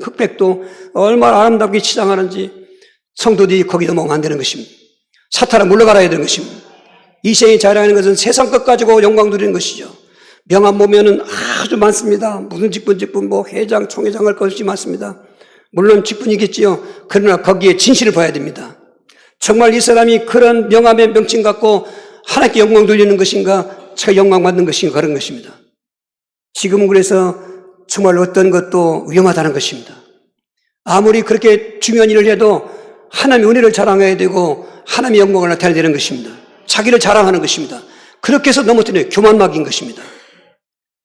Speaker 1: 흑백도 얼마나 아름답게 치장하는지 성도들이 거기 넘어가면 안 되는 것입니다. 사탄은 물러가야 되는 것입니다. 이 세상이 자랑하는 것은 세상 것 가지고 영광 누리는 것이죠. 명함 보면은 아주 많습니다. 무슨 직분, 회장, 총회장 할 것이 많습니다. 물론 직분이겠지요. 그러나 거기에 진실을 봐야 됩니다. 정말 이 사람이 그런 명함의 명칭 갖고 하나님께 영광 돌리는 것인가, 제가 영광 받는 것인가 그런 것입니다. 지금은 그래서 정말 어떤 것도 위험하다는 것입니다. 아무리 그렇게 중요한 일을 해도 하나님의 은혜를 자랑해야 되고 하나님의 영광을 나타내야 되는 것입니다. 자기를 자랑하는 것입니다. 그렇게 해서 넘어뜨리는 교만막인 것입니다.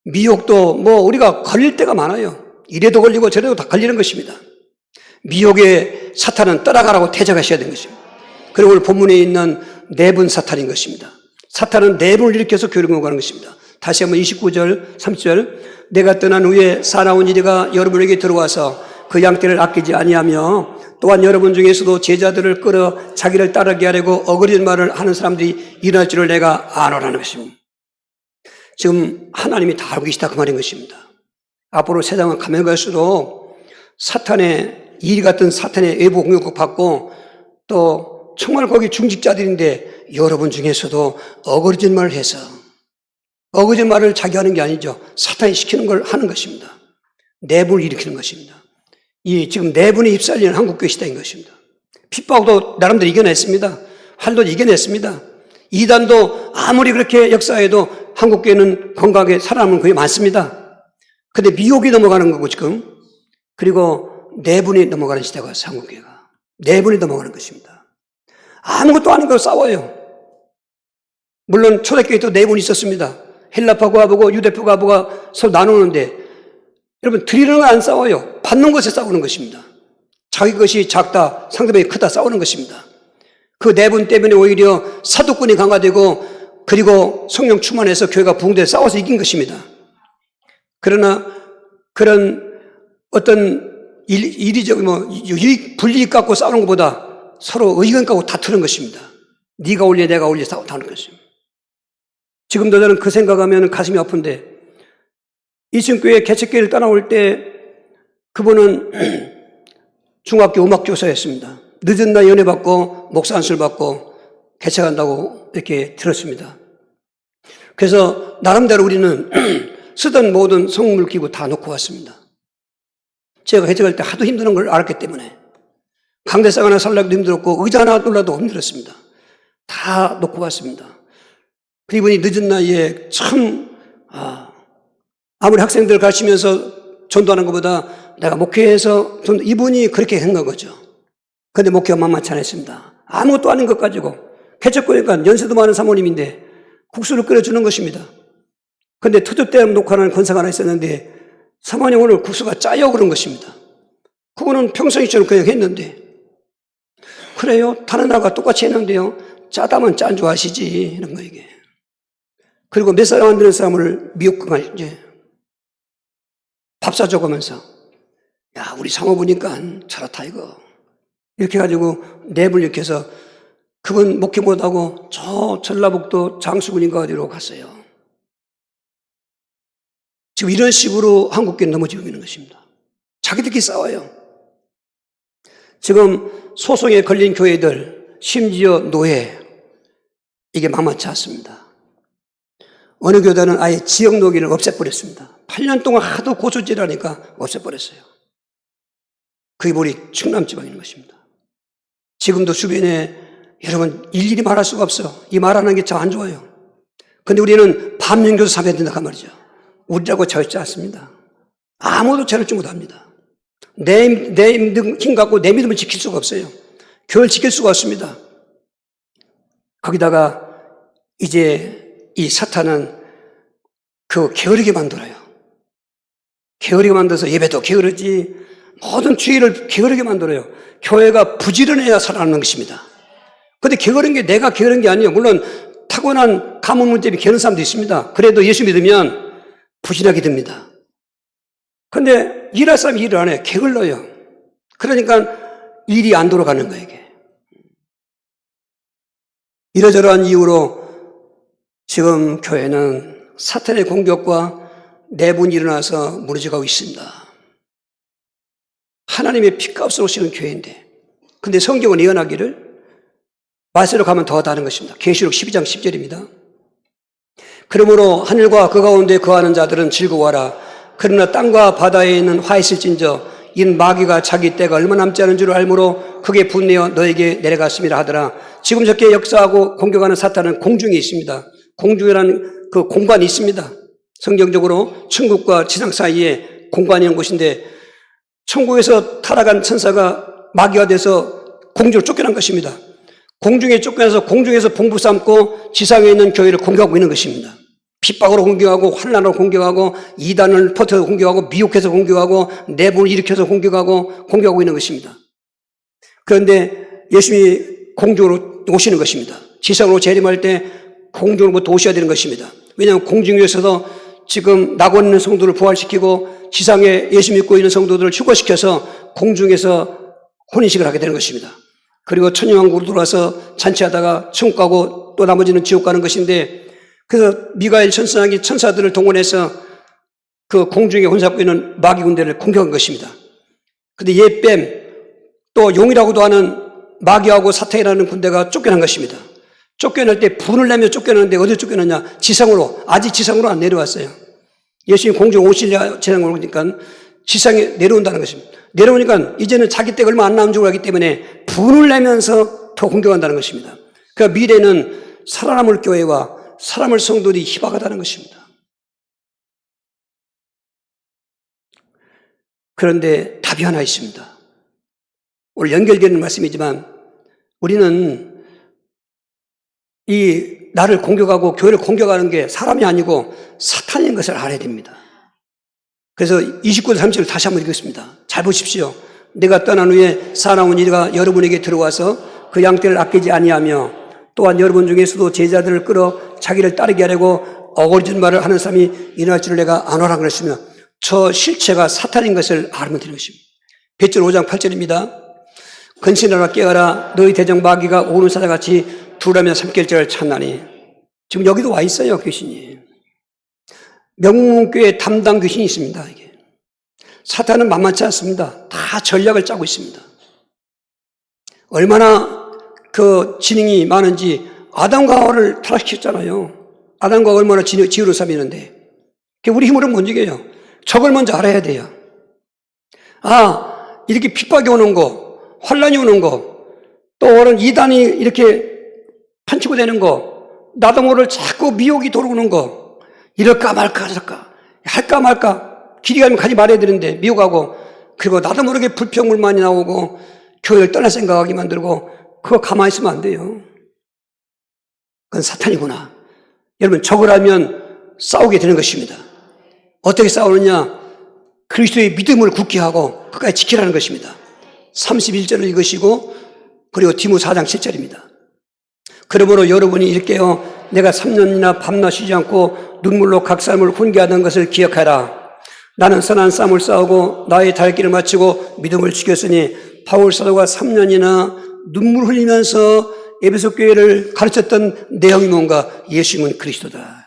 Speaker 1: 미혹도 우리가 걸릴 때가 많아요. 이래도 걸리고 저래도 다 걸리는 것입니다. 미혹의 사탄은 떠나가라고 대적하셔야 되는 것입니다. 그리고 오늘 본문에 있는 내분 사탄인 것입니다. 사탄은 내분을 일으켜서 교회를 공격하는 것입니다. 다시 한번 29절, 30절. 내가 떠난 후에 사나운 이리가 여러분에게 들어와서 그 양떼를 아끼지 아니하며 또한 여러분 중에서도 제자들을 끌어 자기를 따르게 하려고 어거리는 말을 하는 사람들이 일어날 줄을 내가 아노라는 것입니다. 지금 하나님이 다 알고 계시다 그 말인 것입니다. 앞으로 세상은 가면 갈수록 사탄의 일 같은 사탄의 외부 공격을 받고 또 정말 거기 중직자들인데 여러분 중에서도 어거리진 말을 해서 어거리진 말을 자기 하는 게 아니죠. 사탄이 시키는 걸 하는 것입니다. 내분을 일으키는 것입니다. 이 지금 내분에 휩쓸리는 한국교회 시대인 것입니다. 핍박도 나름대로 이겨냈습니다. 활도 이겨냈습니다. 이단도 아무리 그렇게 역사해도 한국교회는 건강하게 살아남는 교회 많습니다. 근데 미혹이 넘어가는 거고 지금 그리고 내분이 넘어가는 시대가 왔어요. 한국교회가 내분이 넘어가는 것입니다. 아무것도 아닌 거 싸워요. 물론 초대교회도 내분이 있었습니다. 헬라파 과부고 유대파 과부가 서로 나누는데 여러분 드리는 거 안 싸워요. 받는 것에 싸우는 것입니다. 자기 것이 작다 상대방이 크다 싸우는 것입니다. 그 내분 때문에 오히려 사도권이 강화되고 그리고 성령 충만해서 교회가 부흥돼 싸워서 이긴 것입니다. 그러나 그런 어떤 이리적인 유익 불이익 갖고 싸우는 것보다 서로 의견 갖고 다투는 것입니다. 네가 올려 내가 올려 싸우는 것입니다. 지금도 저는 그 생각하면 가슴이 아픈데 이층교회 개척교회를 떠나올 때 그분은 중학교 음악교사였습니다. 늦은 나이 연애 받고 목사 안수를 받고 개척한다고 이렇게 들었습니다. 그래서 나름대로 우리는 쓰던 모든 성물기구 다 놓고 왔습니다. 제가 개척할 때 하도 힘드는 걸 알았기 때문에 강대상 하나 살라기도 힘들었고 의자 하나 놀라도 힘들었습니다. 다 놓고 왔습니다. 그리고 이분이 늦은 나이에 참 아무리 학생들 가르치면서 전도하는 것보다 내가 목회해서 이분이 그렇게 한 거죠. 그런데 목회가 만만치 않았습니다. 아무것도 아닌 것 가지고 개척교회니까 연세도 많은 사모님인데 국수를 끓여주는 것입니다. 그런데 터줏대감 녹화하는 권사가 하나 있었는데 사모님 오늘 국수가 짜요 그런 것입니다. 그거는 평소에처럼 그냥 했는데 그래요? 다른 나라가 똑같이 했는데요. 짜다면 짠 줄 아시지 이런 거 이게. 그리고 몇 사람 안 되는 사람을 미혹할 이제 밥 사줘가면서 야 우리 상호 보니까 저렇다 이거 이렇게 해가지고 랩을 이렇게 해서 그분 목회 못하고 저 전라북도 장수군인가 어디로 갔어요. 지금 이런 식으로 한국교회는 넘어지고 있는 것입니다. 자기들끼리 싸워요. 지금 소송에 걸린 교회들 심지어 노예 이게 만만치 않습니다. 어느 교단은 아예 지역 노기를 없애버렸습니다. 8년 동안 하도 고소질하니까 없애버렸어요. 그게 우리 충남 지방에 있는 것입니다. 지금도 주변에 여러분 일일이 말할 수가 없어. 이 말하는 게 참 안 좋아요. 그런데 우리는 반면교도 삼아야 된다 그 말이죠. 우리라고 절지 않습니다. 아무도 죄를 지 못합니다. 내 힘 갖고 내 믿음을 지킬 수가 없어요. 교회를 지킬 수가 없습니다. 거기다가 이제 이 사탄은 그 게으르게 만들어요. 게으르게 만들어서 예배도 게으르지 모든 주의를 게으르게 만들어요. 교회가 부지런해야 살아나는 것입니다. 그런데 게으른 게 내가 게으른 게 아니에요. 물론 타고난 가문 때문에 게으른 사람도 있습니다. 그래도 예수 믿으면 부지런하게 됩니다. 그런데 일할 사람이 일을 안 해요. 게을러요. 그러니까 일이 안 돌아가는 거예요. 이게. 이러저러한 이유로 지금 교회는 사탄의 공격과 내분이 일어나서 무너져가고 있습니다. 하나님의 피값으로 오시는 교회인데 근데 성경은 예언하기를 말세로 가면 더 다른 것입니다. 계시록 12장 10절입니다. 그러므로 하늘과 그 가운데 거하는 자들은 즐거워하라. 그러나 땅과 바다에 있는 화 있을진저 인 마귀가 자기 때가 얼마 남지 않은 줄 알므로 크게 분내어 너에게 내려갔음이라 하더라. 지금 저렇게 역사하고 공격하는 사탄은 공중에 있습니다. 공중이라는 그 공간이 있습니다. 성경적으로 천국과 지상 사이에 공간이라는 곳인데 천국에서 타락한 천사가 마귀가 돼서 공중으로 쫓겨난 것입니다. 공중에 쫓겨나서 공중에서 봉부 삼고 지상에 있는 교회를 공격하고 있는 것입니다. 핍박으로 공격하고 환난으로 공격하고 이단을 퍼뜨려서 공격하고 미혹해서 공격하고 내분을 일으켜서 공격하고 있는 것입니다. 그런데 예수님이 공중으로 오시는 것입니다. 지상으로 재림할 때 공중으로부터 오셔야 되는 것입니다. 왜냐하면 공중에서도 지금 낙원 있는 성도를 부활시키고 지상에 예수 믿고 있는 성도들을 휴거시켜서 공중에서 혼인식을 하게 되는 것입니다. 그리고 천년왕국으로 들어와서 잔치하다가 천국 가고 또 나머지는 지옥 가는 것인데, 그래서 미가엘 천사장이 천사들을 동원해서 그 공중에 혼잡고 있는 마귀 군대를 공격한 것입니다. 그런데 옛뱀 또 용이라고도 하는 마귀하고 사탄이라는 군대가 쫓겨난 것입니다. 쫓겨날 때 분을 내며 쫓겨나는데 어디로 쫓겨났냐? 지상으로. 아직 지상으로 안 내려왔어요. 예수님 공중 오시려 지상으로 오니까 지상에 내려온다는 것입니다. 내려오니까 이제는 자기 때가 얼마 안 남은 줄 알기 때문에 분을 내면서 더 공격한다는 것입니다. 그러니까 미래는 살아남을 교회와 살아남을 성도들이 희박하다는 것입니다. 그런데 답이 하나 있습니다. 오늘 연결되는 말씀이지만 우리는 이 나를 공격하고 교회를 공격하는 게 사람이 아니고 사탄인 것을 알아야 됩니다. 그래서 29절 30절 다시 한번 읽겠습니다. 잘 보십시오. 내가 떠난 후에 사나운 이가 여러분에게 들어와서 그 양떼를 아끼지 아니하며 또한 여러분 중에서도 제자들을 끌어 자기를 따르게 하려고 어거지는 말을 하는 사람이 일어날 줄을 내가 아노라 그랬으며, 저 실체가 사탄인 것을 알면 되는 것입니다. 베드로 5장 8절입니다. 근신하라 깨어라, 너희 대적 마귀가 오는 사자같이 두라며 삼킬자를 찾나니. 지금 여기도 와 있어요, 귀신이. 명문교회 담당 귀신이 있습니다. 이게 사탄은 만만치 않습니다. 다 전략을 짜고 있습니다. 얼마나 그 지능이 많은지 아담과 하와를 타락시켰잖아요. 아담과 하와가 얼마나 지혜로운 사람이었는데 우리 힘으로는 못 이겨요. 적을 먼저 알아야 돼요. 아, 이렇게 핍박이 오는 거, 환란이 오는 거, 또 어른 이단이 이렇게 판치고 되는 거, 나도 모를 자꾸 미혹이 들어오는 거, 이럴까 말까 할까 말까 길이 가면 가지 말아야 되는데 미혹하고, 그리고 나도 모르게 불평불만이 나오고 교회를 떠날 생각하게 만들고, 그거 가만히 있으면 안 돼요. 그건 사탄이구나. 여러분, 적을 알면 싸우게 되는 것입니다. 어떻게 싸우느냐? 그리스도의 믿음을 굳게 하고 끝까지 지키라는 것입니다. 31절을 읽으시고 그리고 디모데 4장 7절입니다. 그러므로 여러분이 읽게요, 내가 3년이나 밤낮 쉬지 않고 눈물로 각 사람을 훈계하던 것을 기억하라. 나는 선한 싸움을 싸우고 나의 달길을 마치고 믿음을 지켰으니, 바울 사도가 3년이나 눈물 흘리면서 에베소 교회를 가르쳤던 내용이 뭔가? 예수님은 그리스도다.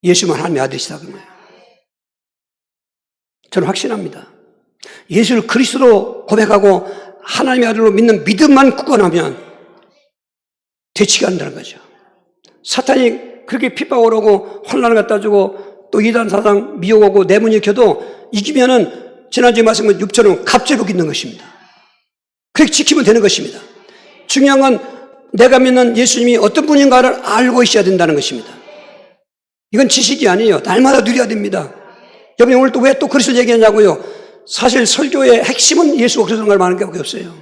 Speaker 1: 예수님은 하나님의 아들이시다. 그 말이에요. 저는 확신합니다. 예수를 그리스도로 고백하고 하나님의 아들로 믿는 믿음만 굳건하면 되치게 한다는 거죠. 사탄이 그렇게 핍박을 하고 혼란을 갖다 주고 또 이단 사상 미혹하고 내문 일으켜도 이기면은 지난주에 말씀한 욥처럼 갑절복 있는 것입니다. 그렇게 지키면 되는 것입니다. 중요한 건 내가 믿는 예수님이 어떤 분인가를 알고 있어야 된다는 것입니다. 이건 지식이 아니에요. 날마다 누려야 됩니다. 여러분, 오늘 또 왜 또 그리스도 얘기하냐고요? 사실 설교의 핵심은 예수가 그리스도인 걸 말하는 게 없어요.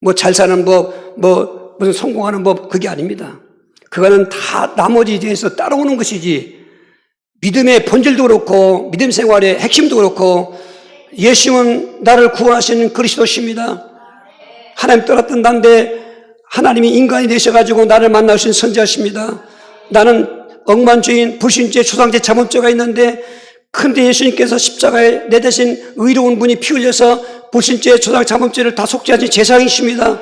Speaker 1: 뭐 잘 사는 법, 뭐 무슨 성공하는 법, 그게 아닙니다. 그거는 다 나머지에 대해서 따라오는 것이지, 믿음의 본질도 그렇고 믿음 생활의 핵심도 그렇고, 예수님은 나를 구원하시는 그리스도십니다. 하나님 떠났던 난데 하나님이 인간이 되셔가지고 나를 만나신 선지자십니다. 나는 억만죄인, 불신죄, 초상죄, 자범죄가 있는데, 근데 예수님께서 십자가에 내 대신 의로운 분이 피 흘려서 불신죄, 초상, 자범죄를 다 속죄하신 제사장이십니다.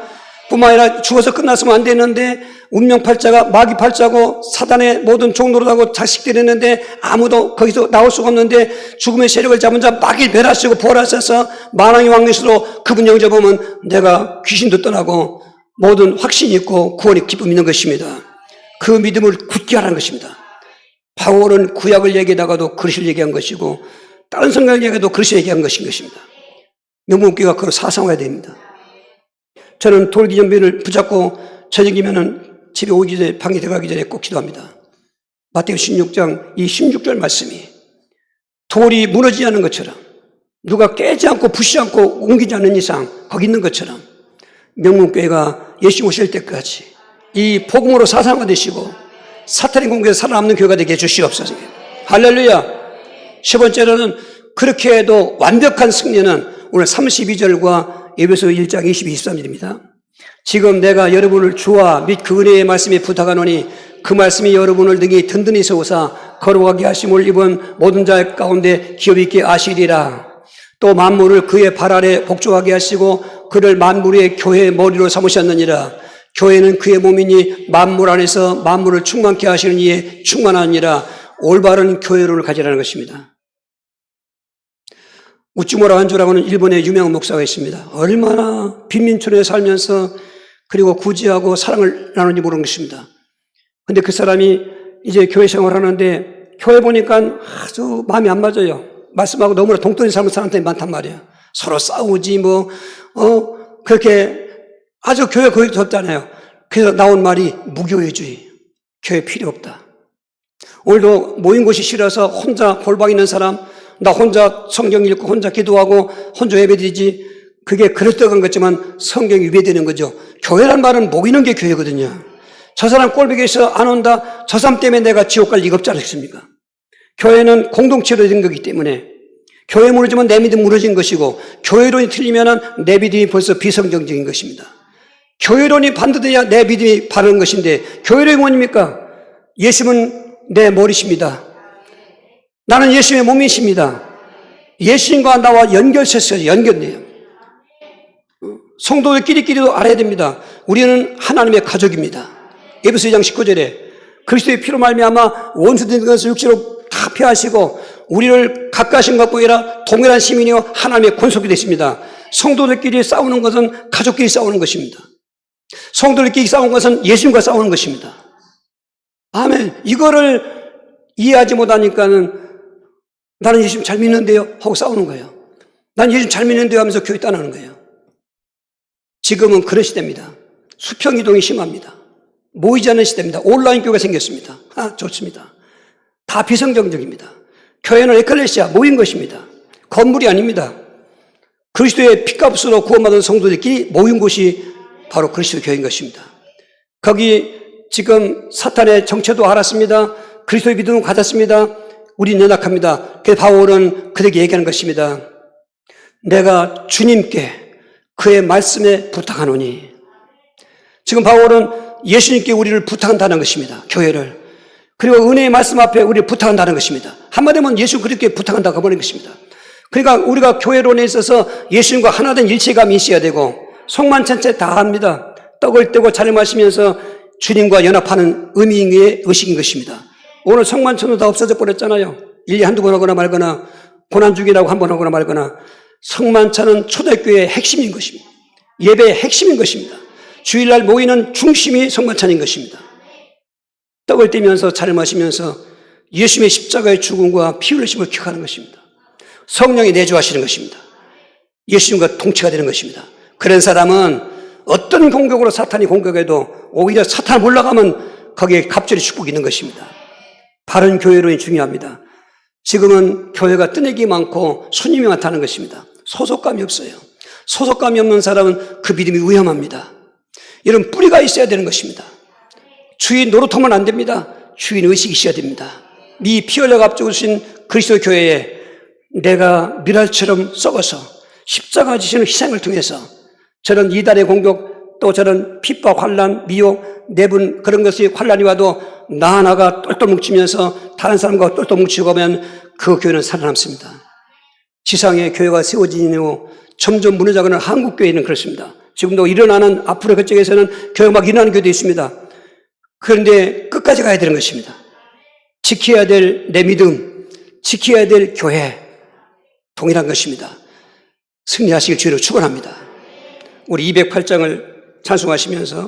Speaker 1: 뿐만 아니라 죽어서 끝났으면 안 되는데 운명팔자가 마귀팔자고 사단의 모든 종노릇하고 자식들이 있는데 아무도 거기서 나올 수가 없는데, 죽음의 세력을 잡은 자 마귀를 멸하시고 부활하셔서 만왕의 왕이시로 그분 영접하면 내가 귀신도 떠나고 모든 확신이 있고 구원의 기쁨이 있는 것입니다. 그 믿음을 굳게 하라는 것입니다. 바울은 구약을 얘기하다가도 그리스도를 얘기한 것이고 다른 성경을 얘기해도 그리스도를 얘기한 것입니다. 명문교회가 그걸 사상화해야 됩니다. 저는 돌기념비를 붙잡고 저녁이면은 집에 오기 전에, 방에 들어가기 전에 꼭 기도합니다. 마태복음 16장 이 16절 말씀이 돌이 무너지지 않는 것처럼, 누가 깨지 않고 부시지 않고 옮기지 않는 이상 거기 있는 것처럼 명문교회가 예수 오실 때까지 이 복음으로 사상화 되시고 사탄의 공격에서 살아남는 교회가 되게 해주시옵소서. 할렐루야. 10번째로는 그렇게 해도 완벽한 승리는 오늘 32절과 에베소 1장 22, 23절입니다. 지금 내가 여러분을 주와 및 그 은혜의 말씀에 부탁하노니 그 말씀이 여러분을 등이 든든히 세우사 거룩하게 하심을 입은 모든 자 가운데 기업 있게 아시리라. 또 만물을 그의 발 아래 복종하게 하시고 그를 만물의 교회의 머리로 삼으셨느니라. 교회는 그의 몸이니 만물 안에서 만물을 충만케 하시는 이에 충만하니라. 올바른 교회론을 가지라는 것입니다. 우찌무라 한조라고 하는 일본의 유명한 목사가 있습니다. 얼마나 빈민촌에 살면서 그리고 구제하고 사랑을 나누는지 모르는 것입니다. 근데 그 사람이 이제 교회 생활을 하는데 교회 보니까 아주 마음이 안 맞아요. 말씀하고 너무나 동떨어진 사람들이 많단 말이에요. 서로 싸우지 그렇게 아주 교회 거의 덥잖아요. 그래서 나온 말이 무교회주의. 교회 필요 없다. 오늘도 모인 곳이 싫어서 혼자 골방 있는 사람, 나 혼자 성경 읽고 혼자 기도하고 혼자 예배드리지. 그게 그럴듯한 거지만 성경이 위배되는 거죠. 교회란 말은 모이는 게 교회거든요. 저 사람 꼴보기에서 안 온다. 저 사람 때문에 내가 지옥 갈 리가 없지 않습니까? 교회는 공동체로 된 거기 때문에 교회 무너지면 내 믿음 무너진 것이고 교회론이 틀리면 내 믿음이 벌써 비성경적인 것입니다. 교회론이 반듯해야 내 믿음이 바른 것인데 교회론이 뭡니까? 예수님은 내 머리십니다. 나는 예수님의 몸이십니다. 예수님과 나와 연결됐어요. 연결돼요. 성도들끼리도 알아야 됩니다. 우리는 하나님의 가족입니다. 에베소 2장 19절에 그리스도의 피로 말미암아 원수된 것을 육체로 다 피하시고 우리를 가까우신 것뿐 아니라 동일한 시민이요 하나님의 권속이 됐습니다. 성도들끼리 싸우는 것은 가족끼리 싸우는 것입니다. 성도들끼리 싸우는 것은 예수님과 싸우는 것입니다. 아멘. 이거를 이해하지 못하니까는 나는 예수님 잘 믿는데요 하고 싸우는 거예요. 난 예수님 잘 믿는데요 하면서 교회 떠나는 거예요. 지금은 그런 시대입니다. 수평이동이 심합니다. 모이지 않는 시대입니다. 온라인 교회가 생겼습니다. 좋습니다. 다 비성경적입니다. 교회는 에클레시아, 모인 것입니다. 건물이 아닙니다. 그리스도의 피값으로 구원받은 성도들끼리 모인 곳이 바로 그리스도 교회인 것입니다. 거기 지금 사탄의 정체도 알았습니다. 그리스도의 믿음을 가졌습니다. 우리는 연약합니다. 그래서 바울은 그들에게 얘기하는 것입니다. 내가 주님께 그의 말씀에 부탁하노니. 지금 바울은 예수님께 우리를 부탁한다는 것입니다. 교회를. 그리고 은혜의 말씀 앞에 우리를 부탁한다는 것입니다. 한마디면 예수 그렇게 부탁한다고 하는 것입니다. 그러니까 우리가 교회론에 있어서 예수님과 하나된 일체감이 있어야 되고 속만찬체 다 합니다. 떡을 떼고 잔을 마시면서 주님과 연합하는 의식인 것입니다. 오늘 성만찬도 다 없어져 버렸잖아요. 1년에 한두 번 하거나 말거나 고난주기라고 한 번 하거나 말거나. 성만찬은 초대교회의 핵심인 것입니다. 예배의 핵심인 것입니다. 주일날 모이는 중심이 성만찬인 것입니다. 떡을 떼면서 잔을 마시면서 예수님의 십자가의 죽음과 피 흘리심을 기억하는 것입니다. 성령이 내주하시는 것입니다. 예수님과 동체가 되는 것입니다. 그런 사람은 어떤 공격으로 사탄이 공격해도 오히려 사탄을 몰라가면 거기에 갑절의 축복이 있는 것입니다. 바른 교회론이 중요합니다. 지금은 교회가 뜨내기 많고 손님이 많다는 것입니다. 소속감이 없어요. 소속감이 없는 사람은 그 믿음이 위험합니다. 이런 뿌리가 있어야 되는 것입니다. 주인 노릇하면 안 됩니다. 주인 의식이 있어야 됩니다. 네 피 흘려 값주신 그리스도 교회에 내가 미랄처럼 썩어서 십자가 지시는 희생을 통해서 저런 이단의 공격 또 저런 핍박, 환난, 미혹, 내분 그런 것이 환난이 와도 나 하나가 똘똘 뭉치면서 다른 사람과 똘똘 뭉치고 가면 그 교회는 살아남습니다. 지상에 교회가 세워진 이후 점점 무너져가는 한국교회는 그렇습니다. 지금도 일어나는 앞으로 그쪽에서는 교회가 막 일어나는 교회도 있습니다. 그런데 끝까지 가야 되는 것입니다. 지켜야 될 내 믿음, 지켜야 될 교회 동일한 것입니다. 승리하시길 주로 축원합니다. 우리 208장을 찬송하시면서